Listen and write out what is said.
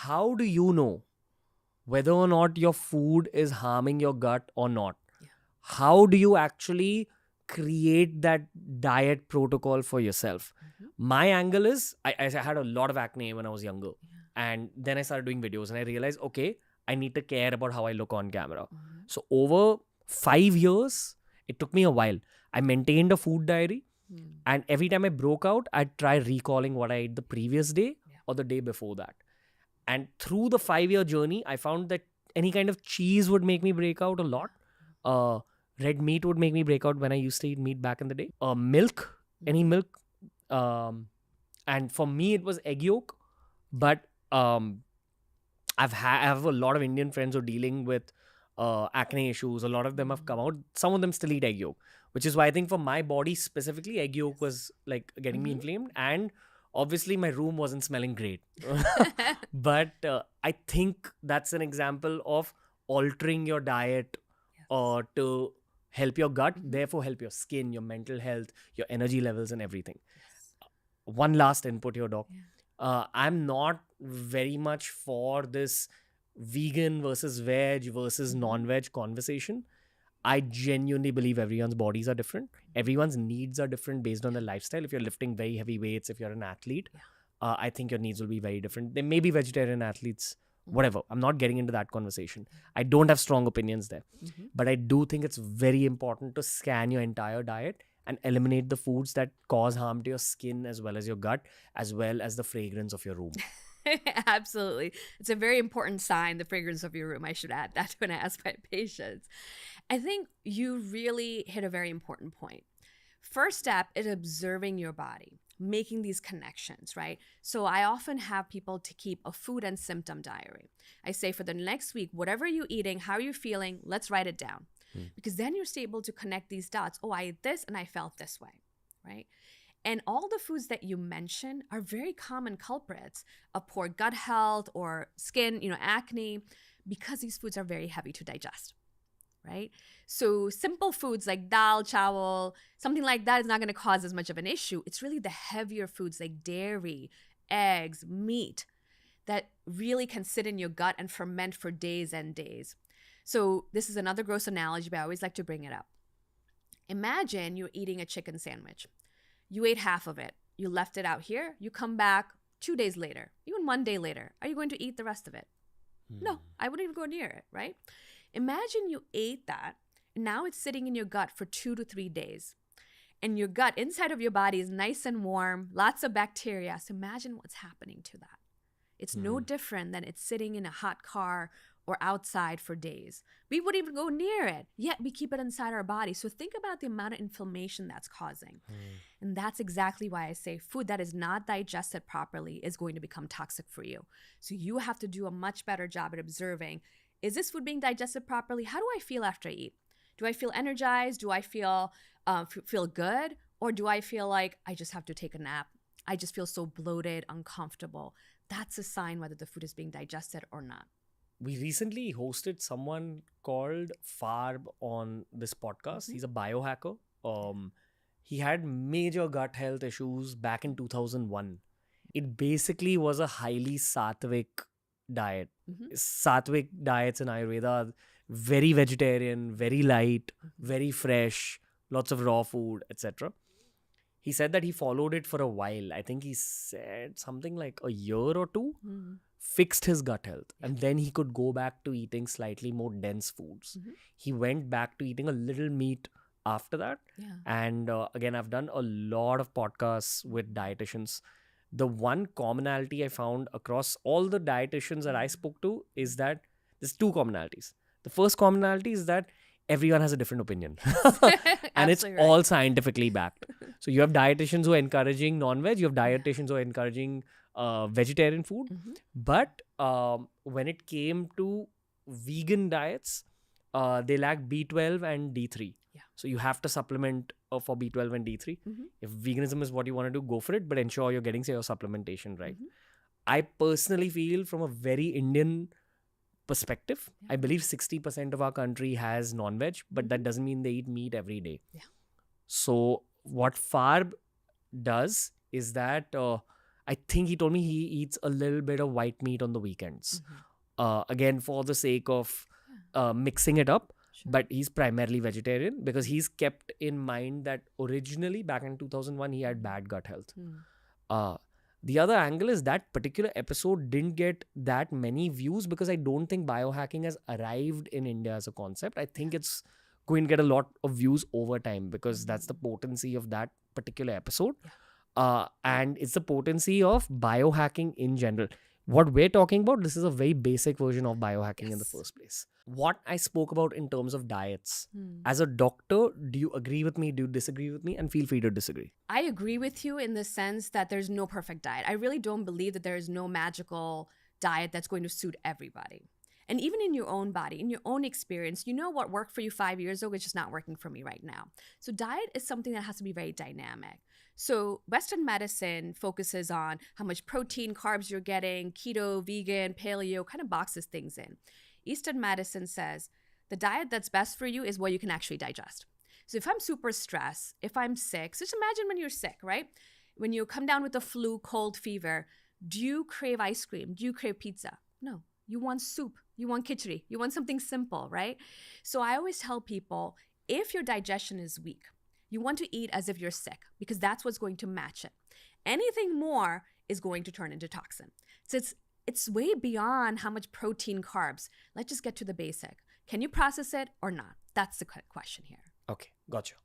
how do you know whether or not your food is harming your gut or not? Yeah. How do you actually create that diet protocol for yourself? My angle is I had a lot of acne when I was younger. And then I started doing videos and I realized, okay, I need to care about how I look on camera. So over 5 years, it took me a while. I maintained a food diary. And every time I broke out, I'd try recalling what I ate the previous day or the day before that. And through the 5-year journey, I found that any kind of cheese would make me break out a lot. Red meat would make me break out when I used to eat meat back in the day. Milk, any milk. And for me, it was egg yolk. But I have a lot of Indian friends who are dealing with acne issues. A lot of them have come out. Some of them still eat egg yolk, which is why I think for my body specifically, egg yolk was like getting me inflamed. And obviously my room wasn't smelling great. But I think that's an example of altering your diet to help your gut, therefore help your skin, your mental health, your energy levels and everything. One last input here, Doc. I'm not very much for this vegan versus veg versus non-veg conversation. I genuinely believe everyone's bodies are different. Everyone's needs are different based on their lifestyle. If you're lifting very heavy weights, if you're an athlete, I think your needs will be very different. There may be vegetarian athletes, whatever. I'm not getting into that conversation. I don't have strong opinions there. But I do think it's very important to scan your entire diet and eliminate the foods that cause harm to your skin as well as your gut, as well as the fragrance of your room. Absolutely. It's a very important sign, the fragrance of your room. I should add that when I ask my patients. I think you really hit a very important point. First step is observing your body, making these connections, right? So I often have people to keep a food and symptom diary. I say for the next week, whatever you're eating, how you're feeling, let's write it down. Because then you're able to connect these dots. Oh, I ate this and I felt this way, right? And all the foods that you mention are very common culprits of poor gut health or skin, acne, because these foods are very heavy to digest, right? So simple foods like dal, chawal, something like that is not going to cause as much of an issue. It's really the heavier foods like dairy, eggs, meat that really can sit in your gut and ferment for days and days. So this is another gross analogy, but I always like to bring it up. Imagine you're eating a chicken sandwich. You ate half of it. You left it out here. You come back 2 days later, even 1 day later. Are you going to eat the rest of it? No, I wouldn't even go near it, right? Imagine you ate that, and now it's sitting in your gut for 2 to 3 days. And your gut inside of your body is nice and warm, lots of bacteria. So imagine what's happening to that. It's no different than it's sitting in a hot car or outside for days. We wouldn't even go near it, yet we keep it inside our body. So think about the amount of inflammation that's causing. And that's exactly why I say food that is not digested properly is going to become toxic for you. So you have to do a much better job at observing, is this food being digested properly? How do I feel after I eat? Do I feel energized? Do I feel good? Or do I feel like I just have to take a nap? I just feel so bloated, uncomfortable. That's a sign whether the food is being digested or not. We recently hosted someone called Farb on this podcast. He's a biohacker. He had major gut health issues back in 2001. It basically was a highly sattvic diet. Sattvic diets in Ayurveda are very vegetarian, very light, very fresh, lots of raw food, etc. He said that he followed it for a while. I think he said something like a year or two. Fixed his gut health, and then he could go back to eating slightly more dense foods. He went back to eating a little meat after that. And again, I've done a lot of podcasts with dietitians. The one commonality I found across all the dietitians that I spoke to is that there's two commonalities. The first commonality is that everyone has a different opinion and it's all scientifically backed. So you have dietitians who are encouraging non-veg, you have dietitians who are encouraging vegetarian food. But when it came to vegan diets, they lack B12 and D3. So you have to supplement for B12 and D3. If veganism is what you want to do, go for it, but ensure you're getting, say, your supplementation right. I personally feel from a very Indian perspective, I believe 60% of our country has non-veg, but that doesn't mean they eat meat every day. So what Farb does is that I think he told me he eats a little bit of white meat on the weekends. Again, for the sake of mixing it up. Sure. But he's primarily vegetarian because he's kept in mind that originally back in 2001 he had bad gut health. The other angle is that particular episode didn't get that many views because I don't think biohacking has arrived in India as a concept. I think it's going to get a lot of views over time because that's the potency of that particular episode. And it's the potency of biohacking in general. What we're talking about, this is a very basic version of biohacking in the first place. What I spoke about in terms of diets, as a doctor, do you agree with me? Do you disagree with me? And feel free to disagree. I agree with you in the sense that there's no perfect diet. I really don't believe that there is no magical diet that's going to suit everybody. And even in your own body, in your own experience, you know what worked for you 5 years ago is just not working for me right now. So diet is something that has to be very dynamic. So Western medicine focuses on how much protein, carbs you're getting, keto, vegan, paleo, kind of boxes things in. Eastern medicine says the diet that's best for you is what you can actually digest. So if I'm super stressed, if I'm sick, so just imagine when you're sick, right? When you come down with the flu, cold, fever, do you crave ice cream? Do you crave pizza? No. You want soup. You want khichdi. You want something simple, right? So I always tell people, if your digestion is weak, you want to eat as if you're sick because that's what's going to match it. Anything more is going to turn into toxin. So it's way beyond how much protein, carbs. Let's just get to the basic. Can you process it or not? That's the question here. Okay, gotcha.